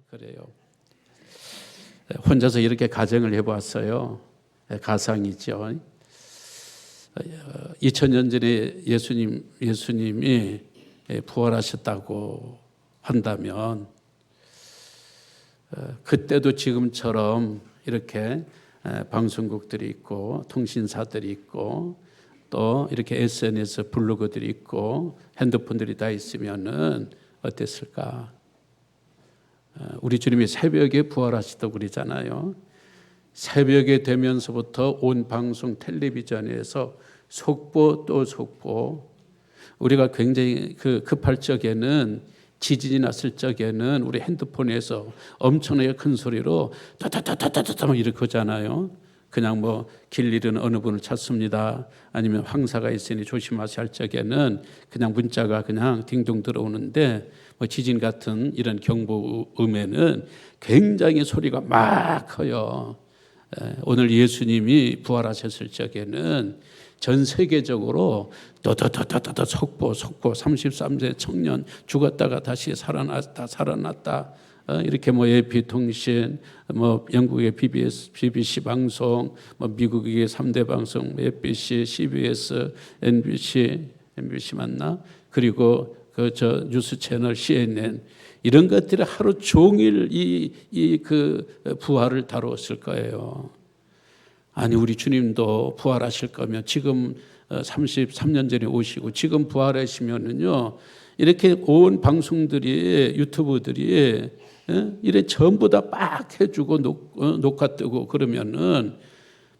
그래요. 혼자서 이렇게 가정을 해봤어요. 가상이죠. 2000년 전에 예수님이 부활하셨다고 한다면 그때도 지금처럼 이렇게 방송국들이 있고 통신사들이 있고 또 이렇게 SNS 블로그들이 있고 핸드폰들이 다 있으면은 어땠을까? 우리 주님이 새벽에 부활하시다고 그러잖아요. 새벽에 되면서부터 온 방송 텔레비전에서 속보 또 속보. 우리가 굉장히 급할 적에는 지진이 났을 적에는 우리 핸드폰에서 엄청나게 큰 소리로 따따따따따따 이렇게 하잖아요. 그냥 뭐 길 잃은 어느 분을 찾습니다. 아니면 황사가 있으니 조심하셔야 할 적에는 그냥 문자가 그냥 딩동 들어오는데 뭐 지진 같은 이런 경보음에는 굉장히 소리가 막 커요. 오늘 예수님이 부활하셨을 적에는 전 세계적으로 또또또또또 속보 33세 청년 죽었다가 다시 살아났다 이렇게 뭐 AP통신, 뭐 영국의 BBC 방송, 뭐 미국의 3대 방송 MBC, CBS, MBC 맞나? 그리고 저 뉴스 채널 CNN 이런 것들이 하루 종일 그 부활을 다루었을 거예요. 아니 우리 주님도 부활하실 거면 지금 33년 전에 오시고 지금 부활하시면은요 이렇게 온 방송들이 유튜브들이 이래 전부 다 빡 해주고 녹화 뜨고 그러면은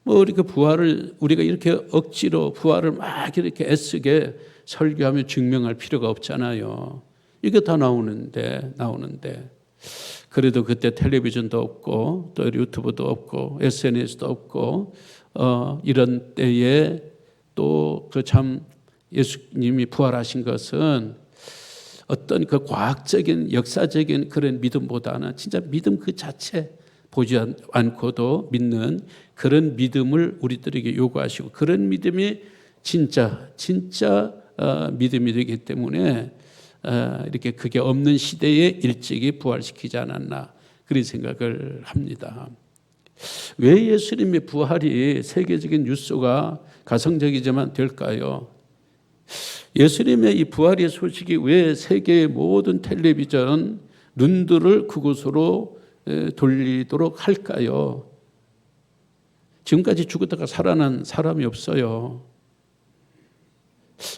뭐 이렇게 부활을 우리가 이렇게 억지로 부활을 막 이렇게 애쓰게 설교하며 증명할 필요가 없잖아요. 이게 다 나오는데 그래도 그때 텔레비전도 없고 또 유튜브도 없고 SNS도 없고 이런 때에 또 그 참 예수님이 부활하신 것은 어떤 그 과학적인 역사적인 그런 믿음보다는 진짜 믿음 그 자체 보지 않고도 믿는 그런 믿음을 우리들에게 요구하시고 그런 믿음이 진짜 믿음이 되기 때문에 이렇게 그게 없는 시대에 일찍이 부활시키지 않았나 그런 생각을 합니다. 왜 예수님의 부활이 세계적인 뉴스가 가성적이지만 될까요? 예수님의 이 부활의 소식이 왜 세계의 모든 텔레비전 눈들을 그곳으로 돌리도록 할까요? 지금까지 죽었다가 살아난 사람이 없어요.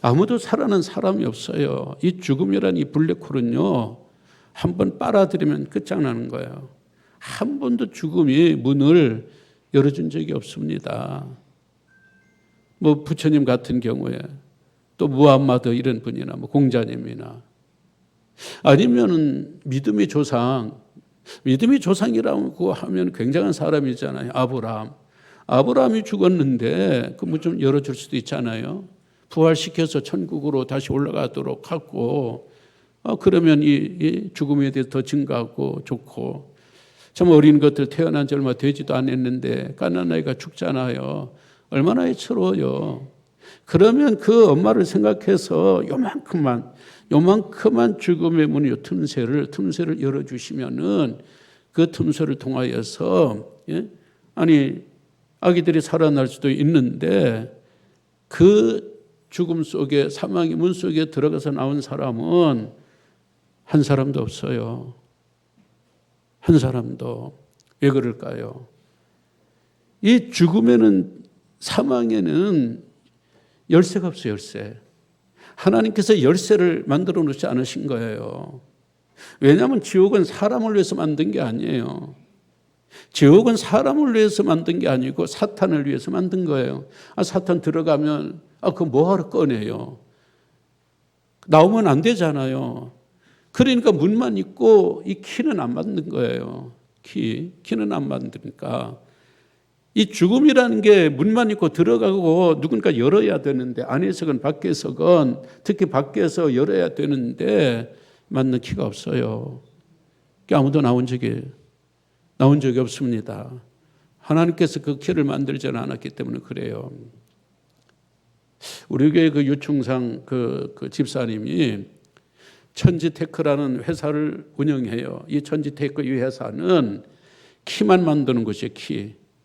아무도 살아난 사람이 없어요. 이 죽음이란 이 블랙홀은요, 한번 빨아들이면 끝장나는 거예요. 한 번도 죽음이 문을 열어준 적이 없습니다. 뭐 부처님 같은 경우에 또 무함마드 이런 분이나 뭐 공자님이나 아니면은 믿음의 조상이라고 하면 굉장한 사람이잖아요. 아브라함이 죽었는데 그 문 좀 열어줄 수도 있잖아요. 부활시켜서 천국으로 다시 올라가도록 하고 그러면 이 죽음에 대해서 더 증가하고 좋고 참 어린 것들 태어난 지 얼마 되지도 않았는데 갓난아이가 죽잖아요. 얼마나 애처로워요. 그러면 그 엄마를 생각해서 요만큼만 죽음의 문의 틈새를 열어주시면은 그 틈새를 통하여서 아니 아기들이 살아날 수도 있는데 그 죽음 속에 사망의 문 속에 들어가서 나온 사람은 한 사람도 없어요. 한 사람도. 왜 그럴까요? 이 죽음에는 사망에는 열쇠가 없어요. 열쇠. 하나님께서 열쇠를 만들어 놓지 않으신 거예요. 왜냐하면 지옥은 사람을 위해서 만든 게 아니에요. 지옥은 사람을 위해서 만든 게 아니고 사탄을 위해서 만든 거예요. 사탄 들어가면 그거 뭐하러 꺼내요? 나오면 안 되잖아요. 그러니까 문만 있고 이 키는 안 만든 거예요. 키는 안 만드니까 이 죽음이라는 게 문만 있고 들어가고 누군가 열어야 되는데, 안에서건 밖에서건, 특히 밖에서 열어야 되는데 맞는 키가 없어요. 아무도 나온 적이 없습니다. 하나님께서 그 키를 만들지는 않았기 때문에 그래요. 우리 교회 그 유충상 그 집사님이 천지테크라는 회사를 운영해요. 이 천지테크 이 회사는 키만 만드는 곳이에요.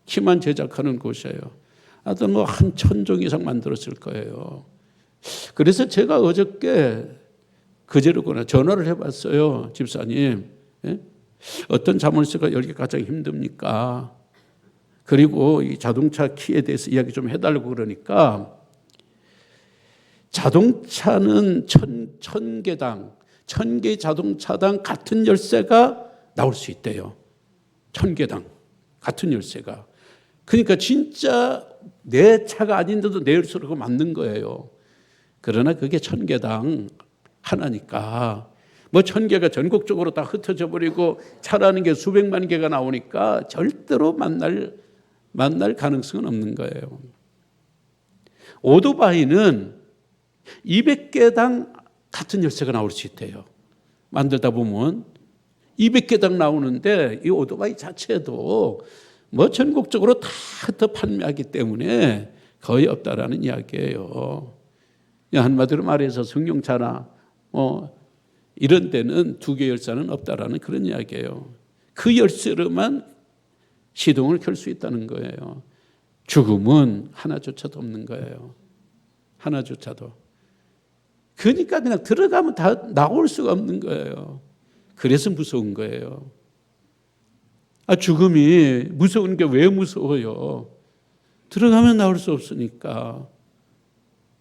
키만 제작하는 곳이에요. 하여튼 뭐 한 1000종 이상 만들었을 거예요. 그래서 제가 어저께 그제로구나 전화를 해봤어요. 집사님, 예? 어떤 자물쇠가 열기 가장 힘듭니까? 그리고 이 자동차 키에 대해서 이야기 좀 해달라고 그러니까, 자동차는 1000개당 1000개 자동차당 같은 열쇠가 나올 수 있대요. 1000개당 같은 열쇠가. 그러니까 진짜 내 차가 아닌데도 내 열쇠로 맞는 거예요. 그러나 그게 1000개당 하나니까, 뭐 1000개가 전국적으로 다 흩어져 버리고 차라는 게 수백만 개가 나오니까 절대로 만날 가능성은 없는 거예요. 오토바이는 200개당 같은 열쇠가 나올 수 있대요. 만들다 보면 200개당 나오는데 이 오토바이 자체도 뭐 전국적으로 다 흩어 판매하기 때문에 거의 없다라는 이야기예요. 한마디로 말해서 승용차나 이런 데는 2개 열쇠는 없다라는 그런 이야기예요. 그 열쇠로만 시동을 켤 수 있다는 거예요. 죽음은 하나조차도 없는 거예요. 하나조차도. 그러니까 그냥 들어가면 다 나올 수가 없는 거예요. 그래서 무서운 거예요. 죽음이 무서운 게 왜 무서워요? 들어가면 나올 수 없으니까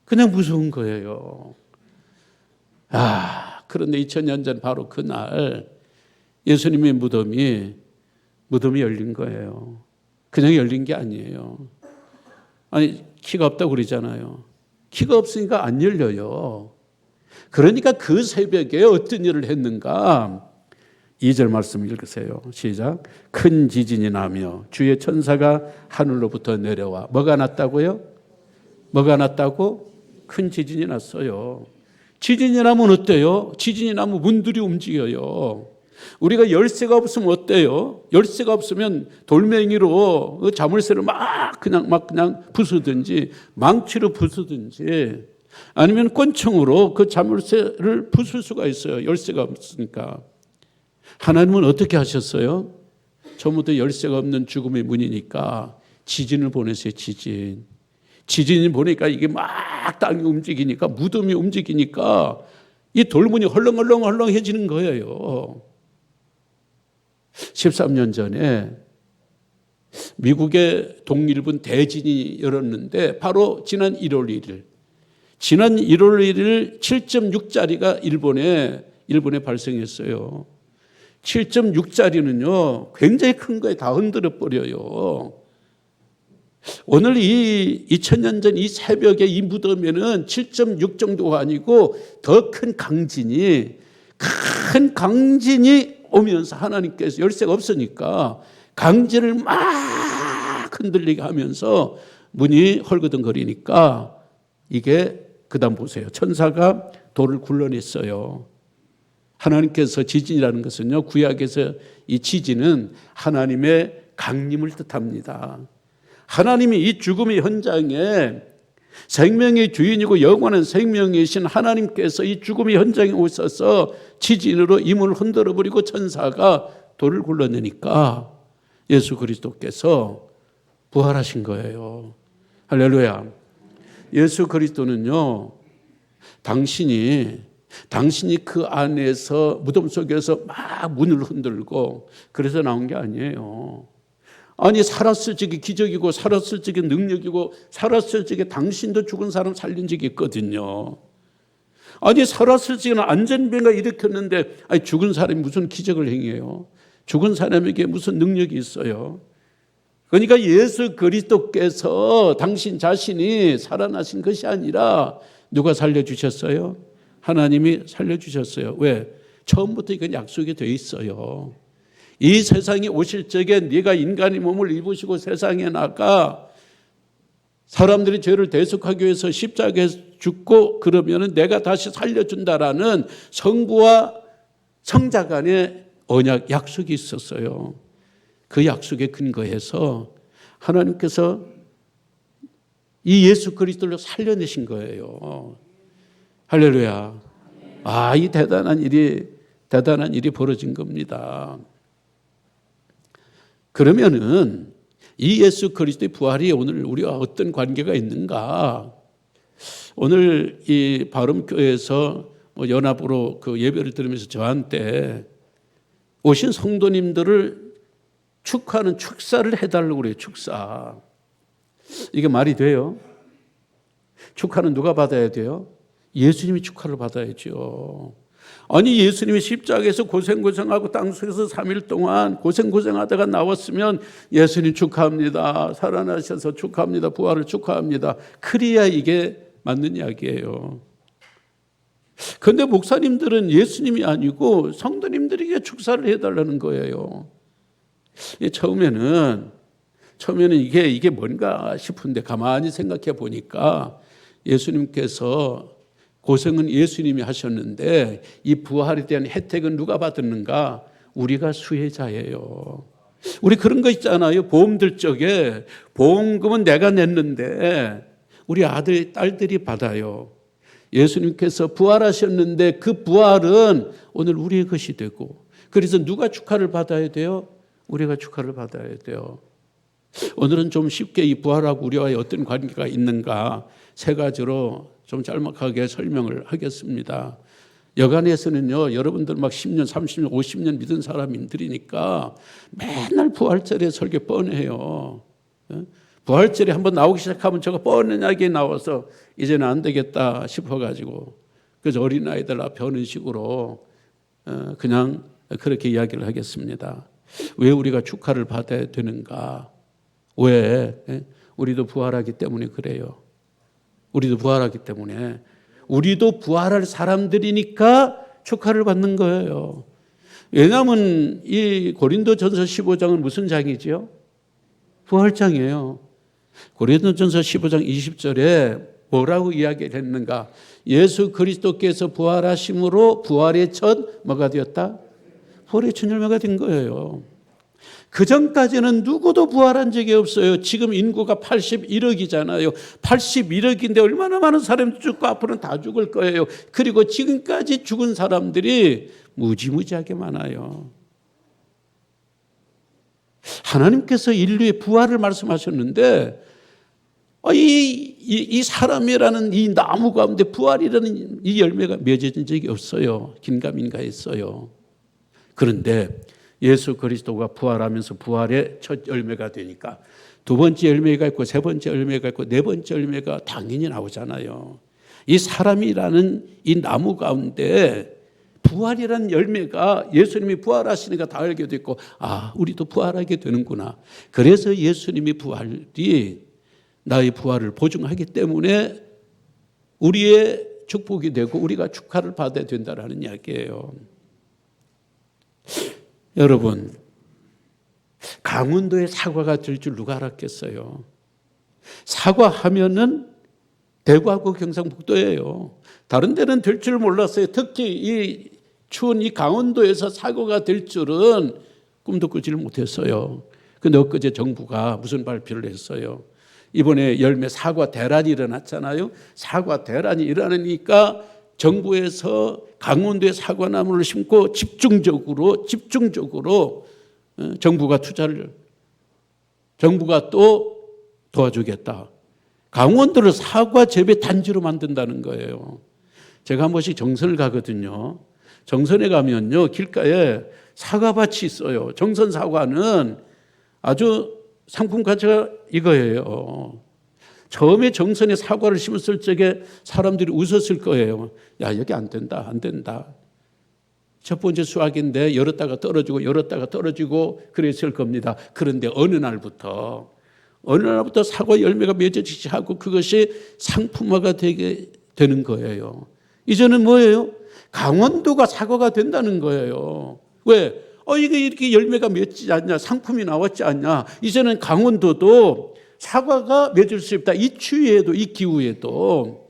그냥 무서운 거예요. 그런데 2000년 전 바로 그날 예수님의 무덤이 열린 거예요. 그냥 열린 게 아니에요. 키가 없다고 그러잖아요. 키가 없으니까 안 열려요. 그러니까 그 새벽에 어떤 일을 했는가? 2절 말씀 읽으세요. 시작. 큰 지진이 나며 주의 천사가 하늘로부터 내려와. 뭐가 났다고요? 뭐가 났다고? 큰 지진이 났어요. 지진이 나면 어때요? 지진이 나면 문들이 움직여요. 우리가 열쇠가 없으면 어때요? 열쇠가 없으면 돌멩이로 자물쇠를 막 그냥 부수든지 망치로 부수든지 아니면 권총으로 그 자물쇠를 부술 수가 있어요. 열쇠가 없으니까. 하나님은 어떻게 하셨어요? 처음부터 열쇠가 없는 죽음의 문이니까 지진을 보내세요. 지진이 보니까 이게 막 땅이 움직이니까, 무덤이 움직이니까 이 돌문이 헐렁헐렁해지는 거예요. 13년 전에 미국의 동일본 대진이 열었는데 바로 지난 1월 1일 7.6짜리가 일본에 발생했어요. 7.6짜리는요 굉장히 큰 거에 다 흔들어 버려요. 오늘 이 2000년 전 이 새벽에 이 무덤에는 7.6 정도가 아니고 더 큰 강진이 오면서 하나님께서 열쇠가 없으니까 강진을 막 흔들리게 하면서 문이 헐거덩거리니까 이게 그다음 보세요. 천사가 돌을 굴러냈어요. 하나님께서 지진이라는 것은요 구약에서 이 지진은 하나님의 강림을 뜻합니다. 하나님이 이 죽음의 현장에 생명의 주인이고 영원한 생명이신 하나님께서 이 죽음의 현장에 오셔서 지진으로 이 문을 흔들어버리고 천사가 돌을 굴러내니까 예수 그리스도께서 부활하신 거예요. 할렐루야. 예수 그리스도는요 당신이 그 안에서 무덤 속에서 막 문을 흔들고 그래서 나온 게 아니에요. 살았을 적이 기적이고 살았을 적이 능력이고 살았을 적에 당신도 죽은 사람 살린 적이 있거든요. 살았을 적에는 안전병가 일으켰는데 죽은 사람이 무슨 기적을 행해요? 죽은 사람에게 무슨 능력이 있어요? 그러니까 예수 그리스도께서 당신 자신이 살아나신 것이 아니라 누가 살려주셨어요? 하나님이 살려주셨어요. 왜? 처음부터 이건 약속이 돼 있어요. 이 세상에 오실 적에 네가 인간의 몸을 입으시고 세상에 나가 사람들이 죄를 대속하기 위해서 십자가에 죽고 그러면은 내가 다시 살려준다라는 성부와 성자 간의 언약 약속이 있었어요. 그 약속에 근거해서 하나님께서 이 예수 그리스도를 살려내신 거예요. 할렐루야. 이 대단한 일이 벌어진 겁니다. 그러면은 이 예수 그리스도의 부활이 오늘 우리와 어떤 관계가 있는가? 오늘 이 바름교회에서 연합으로 그 예배를 들으면서 저한테 오신 성도님들을 축하하는 축사를 해달라고 그래요. 축사. 이게 말이 돼요? 축하는 누가 받아야 돼요? 예수님이 축하를 받아야죠. 아니 예수님이 십자가에서 고생하고 땅속에서 3일 동안 고생하다가 나왔으면 예수님 축하합니다. 살아나셔서 축하합니다. 부활을 축하합니다. 그래야 이게 맞는 이야기예요. 그런데 목사님들은 예수님이 아니고 성도님들에게 축사를 해달라는 거예요. 처음에는 이게 뭔가 싶은데 가만히 생각해 보니까 예수님께서 고생은 예수님이 하셨는데 이 부활에 대한 혜택은 누가 받았는가? 우리가 수혜자예요. 우리 그런 거 있잖아요. 보험들 적에 보험금은 내가 냈는데 우리 아들, 딸들이 받아요. 예수님께서 부활하셨는데 그 부활은 오늘 우리의 것이 되고 그래서 누가 축하를 받아야 돼요? 우리가 축하를 받아야 돼요. 오늘은 좀 쉽게 이 부활하고 우리와의 어떤 관계가 있는가 3가지로 좀 짤막하게 설명을 하겠습니다. 여간에서는요, 여러분들 막 10년, 30년, 50년 믿은 사람들이니까 맨날 부활절에 설교 뻔해요. 부활절에 한번 나오기 시작하면 저거 뻔한 이야기 나와서 이제는 안 되겠다 싶어가지고 그래서 어린아이들 앞에 하는 식으로 그냥 그렇게 이야기를 하겠습니다. 왜 우리가 축하를 받아야 되는가? 왜? 우리도 부활하기 때문에 그래요. 우리도 부활하기 때문에 우리도 부활할 사람들이니까 축하를 받는 거예요. 왜냐하면 이 고린도전서 15장은 무슨 장이지요? 부활장이에요. 고린도전서 15장 20절에 뭐라고 이야기를 했는가? 예수 그리스도께서 부활하심으로 부활의 첫 뭐가 되었다? 부활의 첫 열매가 된 거예요. 그 전까지는 누구도 부활한 적이 없어요. 지금 인구가 81억이잖아요. 81억인데 얼마나 많은 사람들이 죽고 앞으로는 다 죽을 거예요. 그리고 지금까지 죽은 사람들이 무지무지하게 많아요. 하나님께서 인류의 부활을 말씀하셨는데 이 사람이라는 이 나무 가운데 부활이라는 이 열매가 맺어진 적이 없어요. 긴가민가 했어요. 그런데 예수 그리스도가 부활하면서 부활의 첫 열매가 되니까 2번째 열매가 있고 3번째 열매가 있고 4번째 열매가 당연히 나오잖아요. 이 사람이라는 이 나무 가운데 부활이라는 열매가 예수님이 부활하시니까 다 알게 됐고 우리도 부활하게 되는구나. 그래서 예수님이 부활이 나의 부활을 보증하기 때문에 우리의 축복이 되고 우리가 축하를 받아야 된다는 이야기예요. 여러분, 강원도에 사과가 될 줄 누가 알았겠어요? 사과하면은 대구하고 경상북도예요. 다른 데는 될 줄 몰랐어요. 특히 이 추운 이 강원도에서 사과가 될 줄은 꿈도 꾸지를 못했어요. 근데 엊그제 정부가 무슨 발표를 했어요? 이번에 열매 사과 대란이 일어났잖아요. 사과 대란이 일어나니까 정부에서 강원도에 사과나무를 심고 집중적으로 정부가 또 도와주겠다. 강원도를 사과 재배 단지로 만든다는 거예요. 제가 한 번씩 정선을 가거든요. 정선에 가면요, 길가에 사과밭이 있어요. 정선 사과는 아주 상품 가치가 이거예요. 처음에 정선에 사과를 심었을 적에 사람들이 웃었을 거예요. 야, 여기 안 된다. 첫 번째 수확인데 열었다가 떨어지고 그랬을 겁니다. 그런데 어느 날부터 사과 열매가 맺어지기 시작하고 그것이 상품화가 되게 되는 거예요. 이제는 뭐예요? 강원도가 사과가 된다는 거예요. 왜? 이게 이렇게 열매가 맺지 않냐, 상품이 나왔지 않냐. 이제는 강원도도 사과가 맺을 수 있다. 이 추위에도, 이 기후에도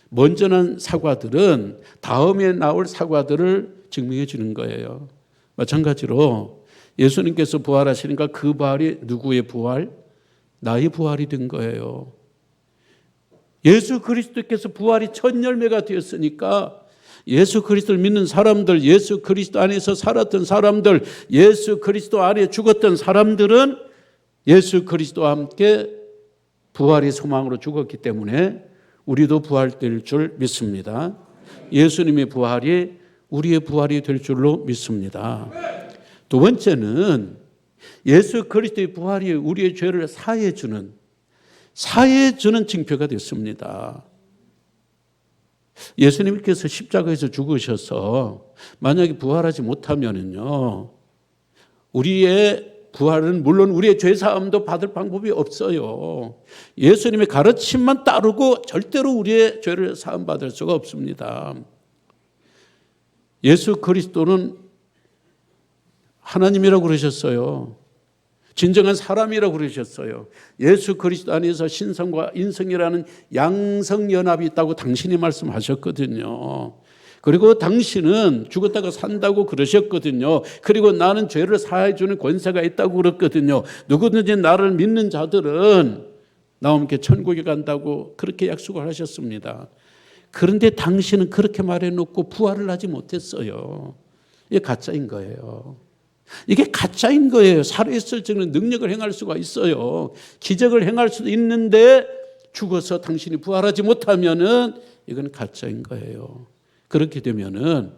먼저 난 사과들은 다음에 나올 사과들을 증명해 주는 거예요. 마찬가지로 예수님께서 부활하시니까 그 부활이 누구의 부활? 나의 부활이 된 거예요. 예수 그리스도께서 부활이 첫 열매가 되었으니까 예수 그리스도를 믿는 사람들, 예수 그리스도 안에서 살았던 사람들, 예수 그리스도 안에 죽었던 사람들은 예수 그리스도와 함께 부활의 소망으로 죽었기 때문에 우리도 부활될 줄 믿습니다. 예수님의 부활이 우리의 부활이 될 줄로 믿습니다. 두 번째는 예수 그리스도의 부활이 우리의 죄를 사해해 주는 징표가 됐습니다. 예수님께서 십자가에서 죽으셔서 만약에 부활하지 못하면은요, 우리의 부활은 물론 우리의 죄 사함도 받을 방법이 없어요. 예수님의 가르침만 따르고 절대로 우리의 죄를 사함 받을 수가 없습니다. 예수 그리스도는 하나님이라고 그러셨어요. 진정한 사람이라고 그러셨어요. 예수 그리스도 안에서 신성과 인성이라는 양성연합이 있다고 당신이 말씀하셨거든요. 그리고 당신은 죽었다가 산다고 그러셨거든요. 그리고 나는 죄를 사해 주는 권세가 있다고 그랬거든요. 누구든지 나를 믿는 자들은 나와 함께 천국에 간다고 그렇게 약속을 하셨습니다. 그런데 당신은 그렇게 말해놓고 부활을 하지 못했어요. 이게 가짜인 거예요. 이게 가짜인 거예요. 살아있을 적에는 능력을 행할 수가 있어요. 기적을 행할 수도 있는데 죽어서 당신이 부활하지 못하면은 이건 가짜인 거예요. 그렇게 되면은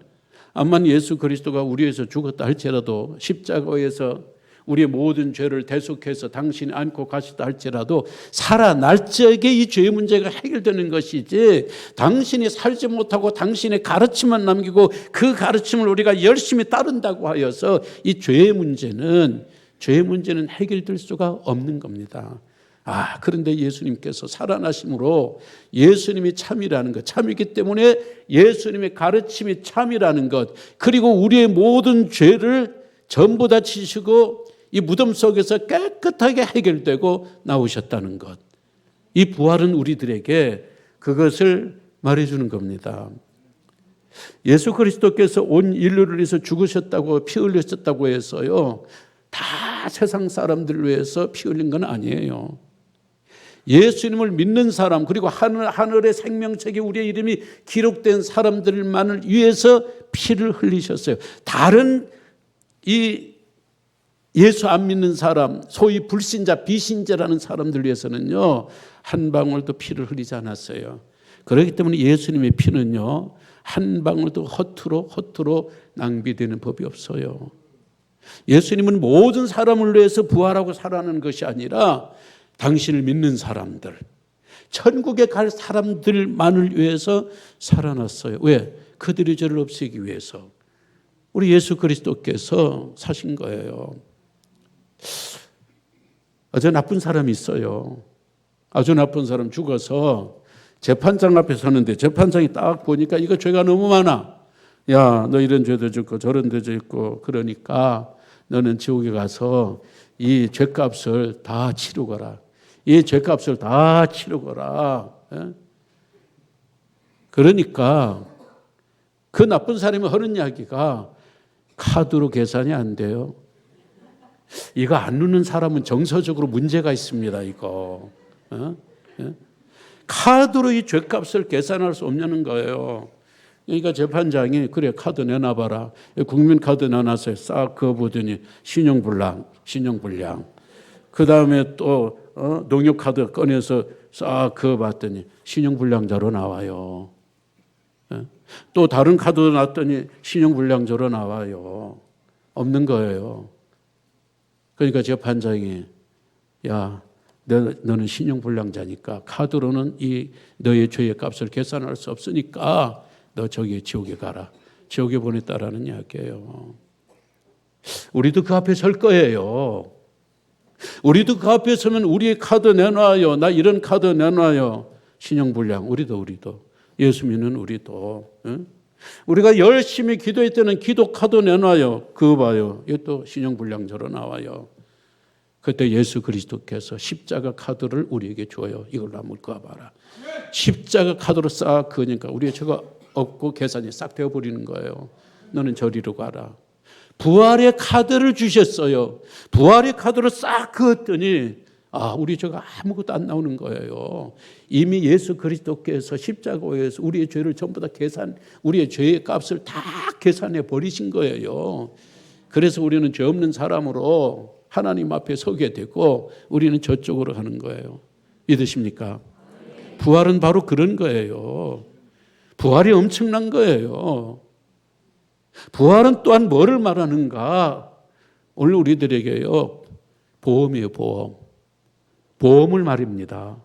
암만 예수 그리스도가 우리 위해서 죽었다 할지라도 십자가에서 우리의 모든 죄를 대속해서 당신이 안고 가시다 할지라도 살아날 적에 이 죄의 문제가 해결되는 것이지, 당신이 살지 못하고 당신의 가르침만 남기고 그 가르침을 우리가 열심히 따른다고 하여서 이 죄의 문제는 해결될 수가 없는 겁니다. 그런데 예수님께서 살아나심으로 예수님이 참이라는 것, 참이기 때문에 예수님의 가르침이 참이라는 것, 그리고 우리의 모든 죄를 전부 다 지시고 이 무덤 속에서 깨끗하게 해결되고 나오셨다는 것, 이 부활은 우리들에게 그것을 말해주는 겁니다. 예수 그리스도께서 온 인류를 위해서 죽으셨다고, 피 흘리셨다고 해서요, 다 세상 사람들을 위해서 피 흘린 건 아니에요. 예수님을 믿는 사람, 그리고 하늘의 생명책에 우리의 이름이 기록된 사람들만을 위해서 피를 흘리셨어요. 다른 이 예수 안 믿는 사람, 소위 불신자, 비신자라는 사람들 위해서는요, 한 방울도 피를 흘리지 않았어요. 그렇기 때문에 예수님의 피는요, 한 방울도 허투루 낭비되는 법이 없어요. 예수님은 모든 사람을 위해서 부활하고 살아나는 것이 아니라 당신을 믿는 사람들, 천국에 갈 사람들만을 위해서 살아났어요. 왜? 그들의 죄를 없애기 위해서. 우리 예수 그리스도께서 사신 거예요. 아주 나쁜 사람이 있어요. 아주 나쁜 사람 죽어서 재판장 앞에 서는데 재판장이 딱 보니까 이거 죄가 너무 많아. 야, 너 이런 죄도 짓고 저런 죄도 짓고 그러니까 너는 지옥에 가서 이 죄값을 다 치르거라. 이 죄값을 다 치르거라. 그러니까 그 나쁜 사람이 하는 이야기가 카드로 계산이 안 돼요. 이거 안 누는 사람은 정서적으로 문제가 있습니다. 이거 카드로 이 죄값을 계산할 수 없냐는 거예요. 그러니까 재판장이 그래 카드 내놔봐라. 국민카드 내놨어요. 싹 그거 보더니 신용불량. 그 다음에 또 농협카드 꺼내서 싹 그거 봤더니 신용불량자로 나와요. 또 다른 카드 놨더니 신용불량자로 나와요. 없는 거예요. 그러니까 재판장이 야, 너는 신용불량자니까 카드로는 이 너의 죄의 값을 계산할 수 없으니까 너 저기 지옥에 가라. 지옥에 보냈다라는 이야기예요. 우리도 그 앞에 설 거예요. 우리도 그 앞에 서면 우리의 카드 내놔요. 나 이런 카드 내놔요. 신용불량. 우리도 예수 믿는 우리도. 응? 우리가 열심히 기도할 때는 기도 카드 내놔요. 그거 봐요. 이것도 신용불량자로 나와요. 그때 예수 그리스도께서 십자가 카드를 우리에게 줘요. 이걸로 한번 그어봐라. 십자가 카드로 싹 그으니까 우리의 저거 없고 계산이 싹 되어버리는 거예요. 너는 저리로 가라. 부활의 카드를 주셨어요. 부활의 카드로 싹 그었더니 우리 저거 아무것도 안 나오는 거예요. 이미 예수 그리스도께서 십자가에서 우리의 죄를 전부 다 우리의 죄의 값을 다 계산해 버리신 거예요. 그래서 우리는 죄 없는 사람으로 하나님 앞에 서게 되고 우리는 저쪽으로 가는 거예요. 믿으십니까? 부활은 바로 그런 거예요. 부활이 엄청난 거예요. 부활은 또한 뭐를 말하는가? 오늘 우리들에게요, 보험이에요, 보험. 보험을 말입니다.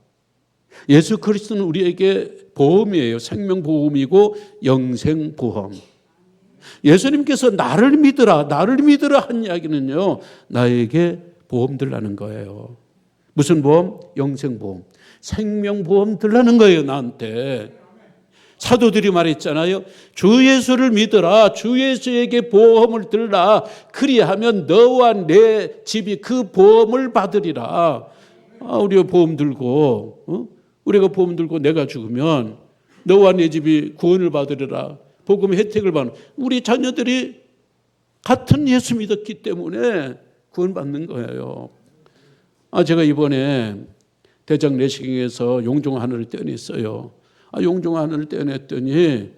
예수 그리스도는 우리에게 보험이에요. 생명보험이고 영생보험. 예수님께서 나를 믿으라 한 이야기는요, 나에게 보험 들라는 거예요. 무슨 보험? 영생보험. 생명보험 들라는 거예요, 나한테. 사도들이 말했잖아요. 주 예수를 믿으라. 주 예수에게 보험을 들라. 그리하면 너와 내 집이 그 보험을 받으리라. 우리가 보험 들고 우리가 보험 들고 내가 죽으면 너와 내 집이 구원을 받으리라. 복음 혜택을 받는 우리 자녀들이 같은 예수 믿었기 때문에 구원받는 거예요. 제가 이번에 대장 내시경에서 용종 하나를 떼어냈어요. 용종 하나를 떼어냈더니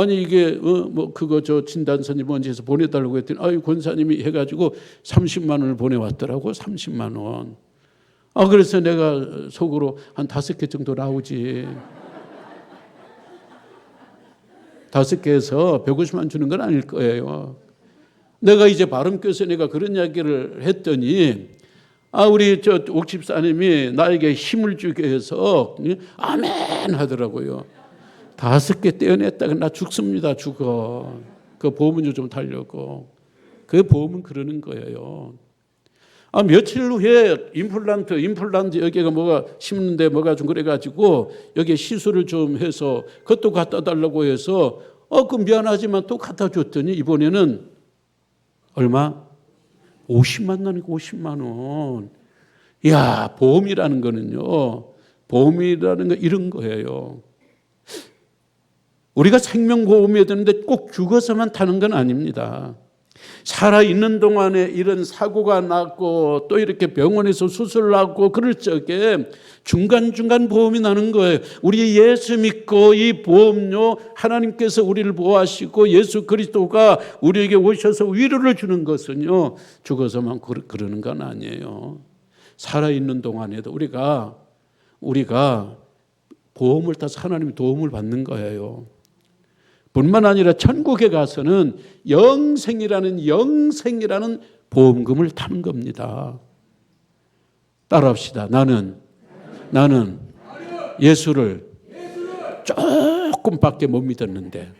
이게 그거 진단서니 뭔지 해서 보내달라고 했더니 권사님이 해가지고 30만 원을 보내왔더라고. 30만 원. 그래서 내가 속으로 한 5개 정도 나오지. 5개에서 150만 주는 건 아닐 거예요. 내가 이제 바람교에서 내가 그런 이야기를 했더니 우리 옥집사님이 나에게 힘을 주게 해서 아멘 하더라고요. 5개 떼어냈다가 나 죽습니다. 죽어. 그 보험료 좀 달려고. 그 보험은 그러는 거예요. 며칠 후에 임플란트 여기가 뭐가 심는데 뭐가 좀 그래가지고 여기에 시술을 좀 해서 그것도 갖다 달라고 해서 그 미안하지만 또 갖다 줬더니 이번에는 얼마? 50만 원이고 50만 원. 이야, 보험이라는 거는요. 보험이라는 거 이런 거예요. 우리가 생명보험이어야 되는데 꼭 죽어서만 타는 건 아닙니다. 살아있는 동안에 이런 사고가 났고 또 이렇게 병원에서 수술을 하고 그럴 적에 중간중간 보험이 나는 거예요. 우리 예수 믿고 이 보험료 하나님께서 우리를 보호하시고 예수 그리스도가 우리에게 오셔서 위로를 주는 것은요, 죽어서만 그러는 건 아니에요. 살아있는 동안에도 우리가 보험을 타서 하나님의 도움을 받는 거예요. 뿐만 아니라 천국에 가서는 영생이라는 보험금을 타는 겁니다. 따라합시다. 나는 예수를 조금밖에 못 믿었는데.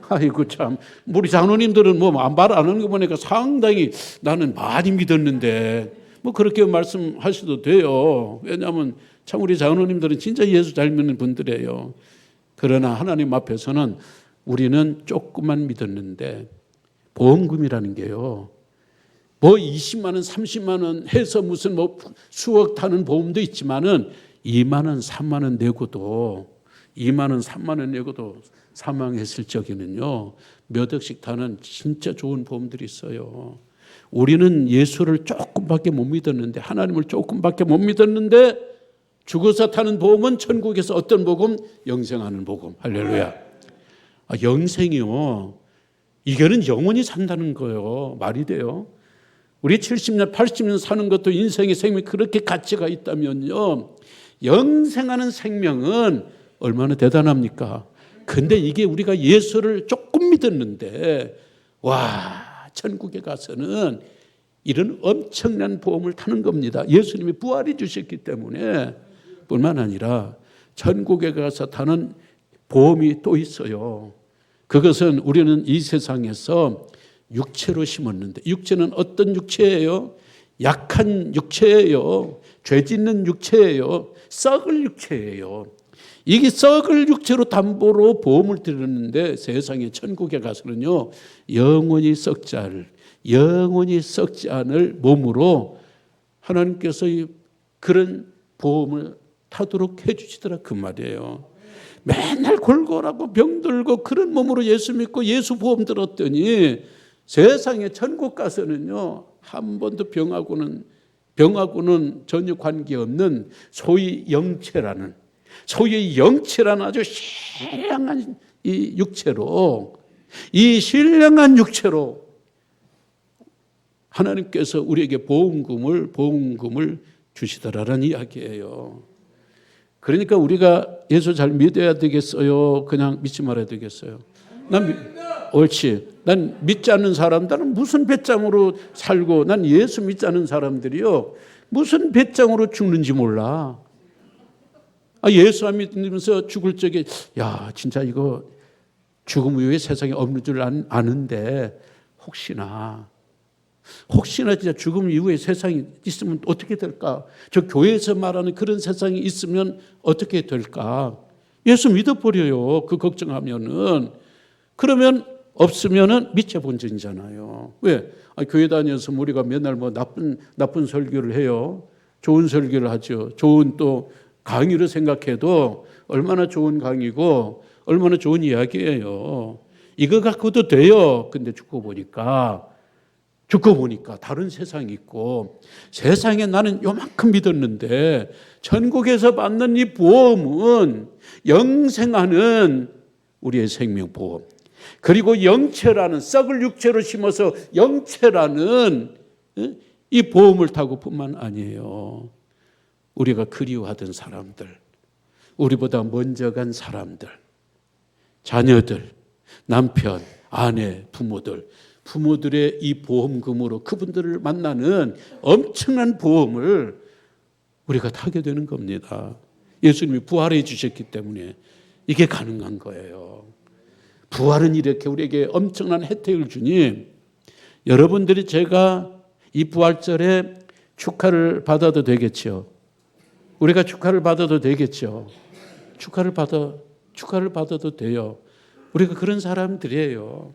아이고 참, 우리 장로님들은 말 안 하는 거 보니까 상당히 나는 많이 믿었는데 그렇게 말씀하셔도 돼요. 왜냐하면 참 우리 장로님들은 진짜 예수 잘 믿는 분들이에요. 그러나 하나님 앞에서는 우리는 조금만 믿었는데 보험금이라는 게요. 20만 원, 30만 원 해서 무슨 수억 타는 보험도 있지만은 2만 원, 3만 원 내고도 2만 원, 3만 원 내고도 사망했을 적에는요. 몇 억씩 타는 진짜 좋은 보험들이 있어요. 우리는 예수를 조금밖에 못 믿었는데 하나님을 조금밖에 못 믿었는데 죽어서 타는 보험은 천국에서 어떤 보험? 영생하는 보험. 할렐루야. 영생이요. 이거는 영원히 산다는 거예요. 말이 돼요. 우리 70년, 80년 사는 것도 인생의 생명이 그렇게 가치가 있다면요. 영생하는 생명은 얼마나 대단합니까? 근데 이게 우리가 예수를 조금 믿었는데 천국에 가서는 이런 엄청난 보험을 타는 겁니다. 예수님이 부활해 주셨기 때문에 뿐만 아니라 천국에 가서 타는 보험이 또 있어요. 그것은 우리는 이 세상에서 육체로 심었는데 육체는 어떤 육체예요? 약한 육체예요. 죄 짓는 육체예요. 썩을 육체예요. 이게 썩을 육체로 담보로 보험을 들었는데 세상에 천국에 가서는요 영원히 썩지 않을 몸으로 하나님께서 그런 보험을 타도록 해주시더라 그 말이에요. 맨날 골골하고 병들고 그런 몸으로 예수 믿고 예수 보험 들었더니 세상에 천국 가서는요 한 번도 병하고는 전혀 관계없는 소위 영체라는 아주 신령한 이 신령한 육체로 하나님께서 우리에게 보험금을 주시더라라는 이야기예요. 그러니까 우리가 예수 잘 믿어야 되겠어요? 그냥 믿지 말아야 되겠어요? 옳지. 난 믿지 않는 사람들은 무슨 배짱으로 살고, 난 예수 믿지 않는 사람들이요 무슨 배짱으로 죽는지 몰라. 예수 안 믿으면서 죽을 적에 야 진짜 이거 죽음 이후에 세상에 없는 줄 아는데 혹시나 진짜 죽음 이후에 세상이 있으면 어떻게 될까? 저 교회에서 말하는 그런 세상이 있으면 어떻게 될까? 예수 믿어버려요. 그 걱정하면은. 그러면 없으면은 미쳐본전이잖아요. 왜? 교회 다녀서 우리가 맨날 뭐 나쁜 설교를 해요. 좋은 설교를 하죠. 좋은 또 강의를 생각해도 얼마나 좋은 강의고 얼마나 좋은 이야기예요. 이거 갖고도 돼요. 근데 죽고 보니까 다른 세상이 있고 세상에 나는 요만큼 믿었는데 천국에서 받는 이 보험은 영생하는 우리의 생명보험, 그리고 영체라는 썩을 육체로 심어서 영체라는 이 보험을 타고 뿐만 아니에요. 우리가 그리워하던 사람들, 우리보다 먼저 간 사람들, 자녀들, 남편, 아내, 부모들의 이 보험금으로 그분들을 만나는 엄청난 보험을 우리가 타게 되는 겁니다. 예수님이 부활해 주셨기 때문에 이게 가능한 거예요. 부활은 이렇게 우리에게 엄청난 혜택을 주니 여러분들이 제가 이 부활절에 축하를 받아도 되겠죠. 우리가 축하를 받아도 되겠죠. 축하를 받아도 돼요. 우리가 그런 사람들이에요.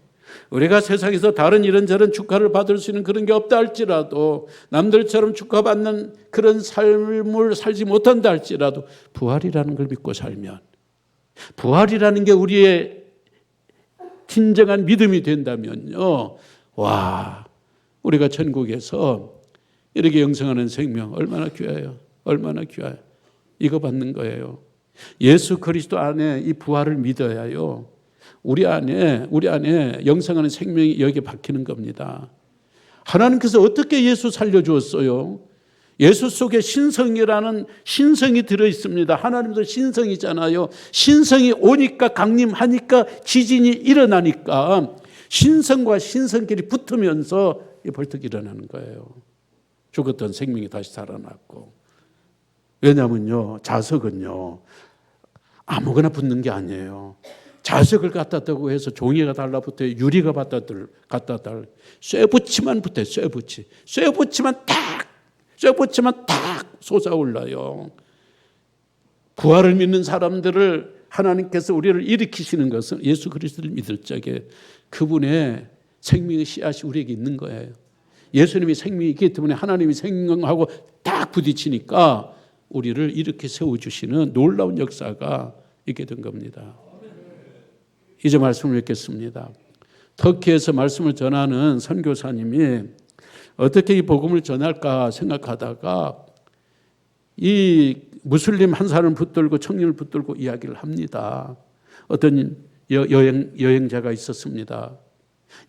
우리가 세상에서 다른 이런저런 축하를 받을 수 있는 그런 게 없다 할지라도, 남들처럼 축하받는 그런 삶을 살지 못한다 할지라도 부활이라는 걸 믿고 살면, 부활이라는 게 우리의 진정한 믿음이 된다면요, 와, 우리가 천국에서 이렇게 영생하는 생명 얼마나 귀해요. 얼마나 귀해요. 이거 받는 거예요. 예수 그리스도 안에 이 부활을 믿어야요, 우리 안에 영생하는 생명이 여기에 박히는 겁니다. 하나님께서 어떻게 예수 살려주었어요? 예수 속에 신성이라는 신성이 들어있습니다. 하나님도 신성이잖아요. 신성이 오니까, 강림하니까, 지진이 일어나니까 신성과 신성끼리 붙으면서 벌떡 일어나는 거예요. 죽었던 생명이 다시 살아났고. 왜냐면요, 자석은요 아무거나 붙는 게 아니에요. 자석을 갖다 대고 해서 종이가 달라붙어요. 유리가 갖다 달. 쇠붙이만 붙어요. 쇠붙이만 딱 솟아올라요. 부활을 믿는 사람들을 하나님께서 우리를 일으키시는 것은 예수 그리스도를 믿을 적에 그분의 생명의 씨앗이 우리에게 있는 거예요. 예수님이 생명이 있기 때문에 하나님이 생명하고 딱 부딪히니까 우리를 이렇게 세워주시는 놀라운 역사가 있게 된 겁니다. 이제 말씀을 맺겠습니다. 터키에서 말씀을 전하는 선교사님이 어떻게 이 복음을 전할까 생각하다가 이 무슬림 한 사람을 붙들고 청년을 붙들고 이야기를 합니다. 어떤 여행자가 있었습니다.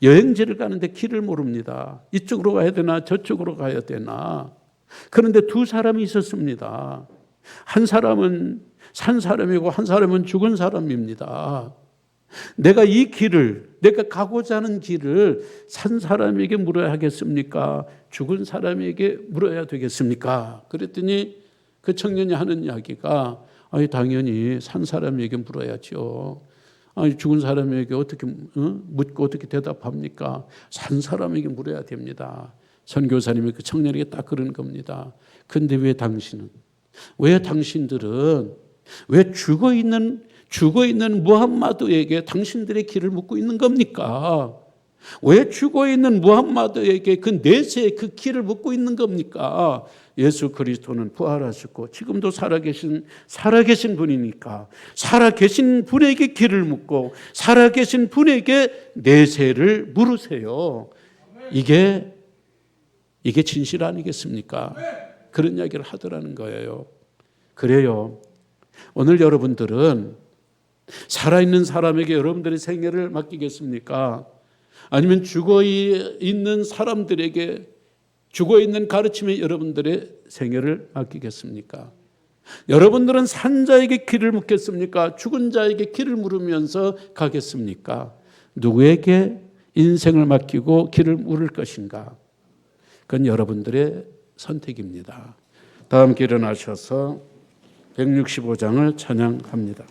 여행지를 가는데 길을 모릅니다. 이쪽으로 가야 되나 저쪽으로 가야 되나. 그런데 두 사람이 있었습니다. 한 사람은 산 사람이고 한 사람은 죽은 사람입니다. 내가 가고자 하는 길을 산 사람에게 물어야 하겠습니까? 죽은 사람에게 물어야 되겠습니까? 그랬더니 그 청년이 하는 이야기가 당연히 산 사람에게 물어야죠. 죽은 사람에게 어떻게 묻고 어떻게 대답합니까? 산 사람에게 물어야 됩니다. 선교사님이 그 청년에게 딱 그러는 겁니다. 근데 왜 당신들은 왜 죽어 있는 무함마드에게 당신들의 길을 묻고 있는 겁니까? 왜 죽어 있는 무함마드에게 그 내세의 그 길을 묻고 있는 겁니까? 예수 그리스도는 부활하셨고 지금도 살아계신 분이니까 살아계신 분에게 길을 묻고 살아계신 분에게 내세를 물으세요. 이게 진실 아니겠습니까? 그런 이야기를 하더라는 거예요. 그래요. 오늘 여러분들은 살아있는 사람에게 여러분들의 생애를 맡기겠습니까? 아니면 죽어있는 사람들에게 죽어있는 가르침에 여러분들의 생애를 맡기겠습니까? 여러분들은 산 자에게 길을 묻겠습니까? 죽은 자에게 길을 물으면서 가겠습니까? 누구에게 인생을 맡기고 길을 물을 것인가? 그건 여러분들의 선택입니다. 다 함께 일어나셔서 165장을 찬양합니다.